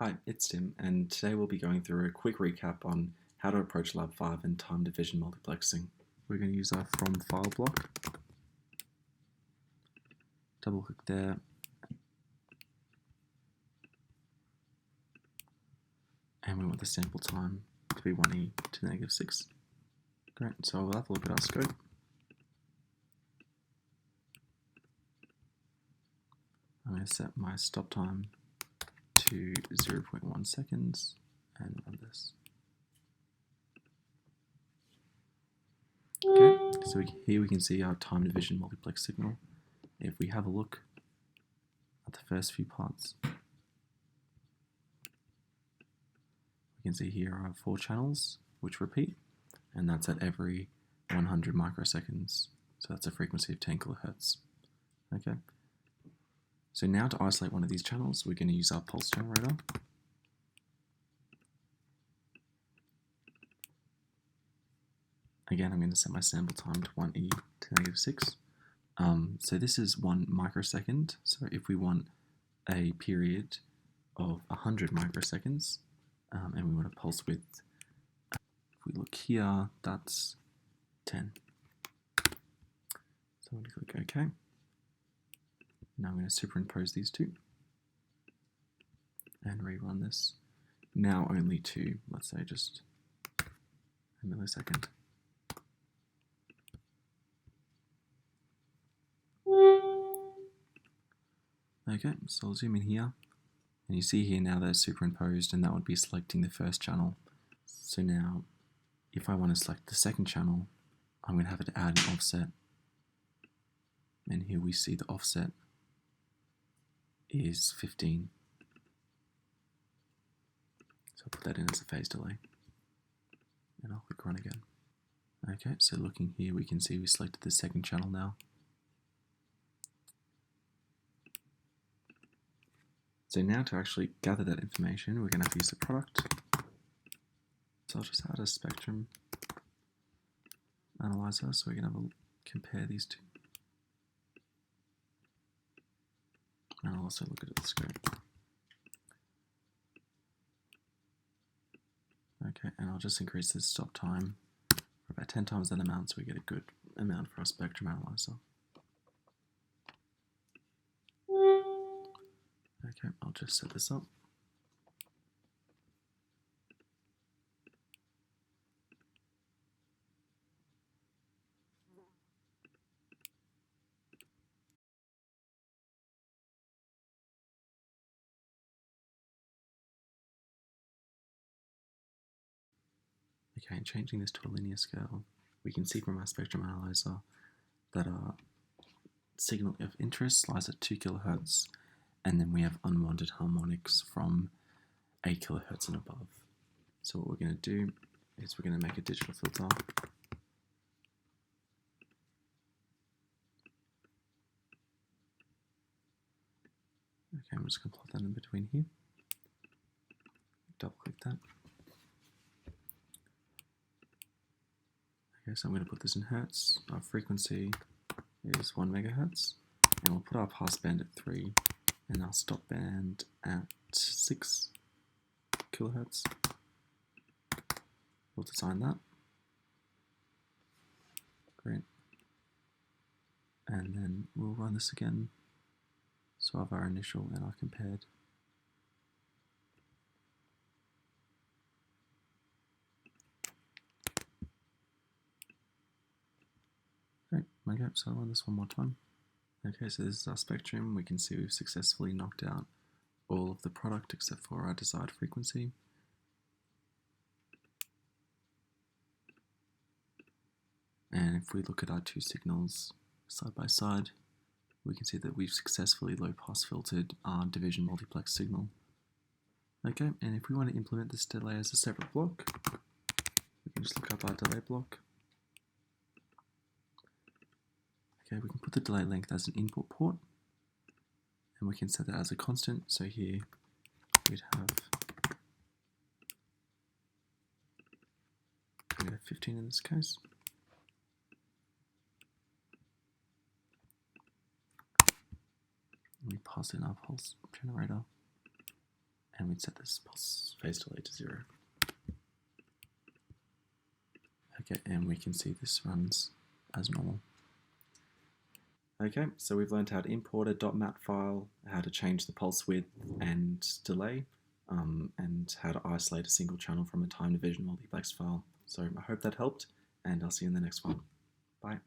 Hi, it's Tim, and today we'll be going through a quick recap on how to approach Lab 5 and time division multiplexing. We're going to use our from file block. Double click there. And we want the sample time to be 1e to the negative 6. Great, so we'll have a look at our scope. I'm going to set my stop time to 0.1 seconds and run this. Okay, so here we can see our time division multiplex signal. If we have a look at the first few parts, we can see here are 4 channels which repeat, and that's at every 100 microseconds. So that's a frequency of 10 kilohertz. Okay. So now to isolate one of these channels, we're going to use our pulse generator. Again, I'm going to set my sample time to 1e to negative 6. So this is 1 microsecond. So if we want a period of 100 microseconds, and we want a pulse width, if we look here, that's 10. So I'm going to click OK. Now I'm going to superimpose these two and rerun this. Now only to, let's say, just a millisecond. Okay, so I'll zoom in here, and you see here now they're superimposed, and that would be selecting the first channel. So now, if I want to select the second channel, I'm going to have to add an offset. And here we see the offset is 15. So I'll put that in as a phase delay. And I'll click run again. Okay, so looking here, we can see we selected the second channel now. So now to actually gather that information, we're going to have to use the product. So I'll just add a spectrum analyzer so we can have a compare these two. And I'll also look at the scope. Okay, and I'll just increase the stop time for about 10 times that amount so we get a good amount for our spectrum analyzer. Okay, I'll just set this up. Okay, and changing this to a linear scale, we can see from our spectrum analyzer that our signal of interest lies at 2 kilohertz, and then we have unwanted harmonics from 8 kilohertz and above. So what we're going to do is we're going to make a digital filter. Okay, I'm just going to plot that in between here. Double click that. Okay, so I'm going to put this in hertz. Our frequency is 1 megahertz, and we'll put our pass band at 3 and our stop band at 6 kilohertz. We'll design that. Great. And then we'll run this again. So I have our initial and our compared. Great. Okay, so I'll run this one more time. Okay, so this is our spectrum. We can see we've successfully knocked out all of the product except for our desired frequency. And if we look at our two signals side by side, we can see that we've successfully low-pass filtered our division multiplex signal. Okay, and if we want to implement this delay as a separate block, we can just look up our delay block. Okay, we can put the delay length as an input port, and we can set that as a constant. So here we'd have 15 in this case. We pass in our pulse generator, and we'd set this pulse phase delay to 0. Okay, and we can see this runs as normal. Okay, so we've learned how to import a .mat file, how to change the pulse width and delay, and how to isolate a single channel from a time division multiplex file. So I hope that helped, and I'll see you in the next one. Bye.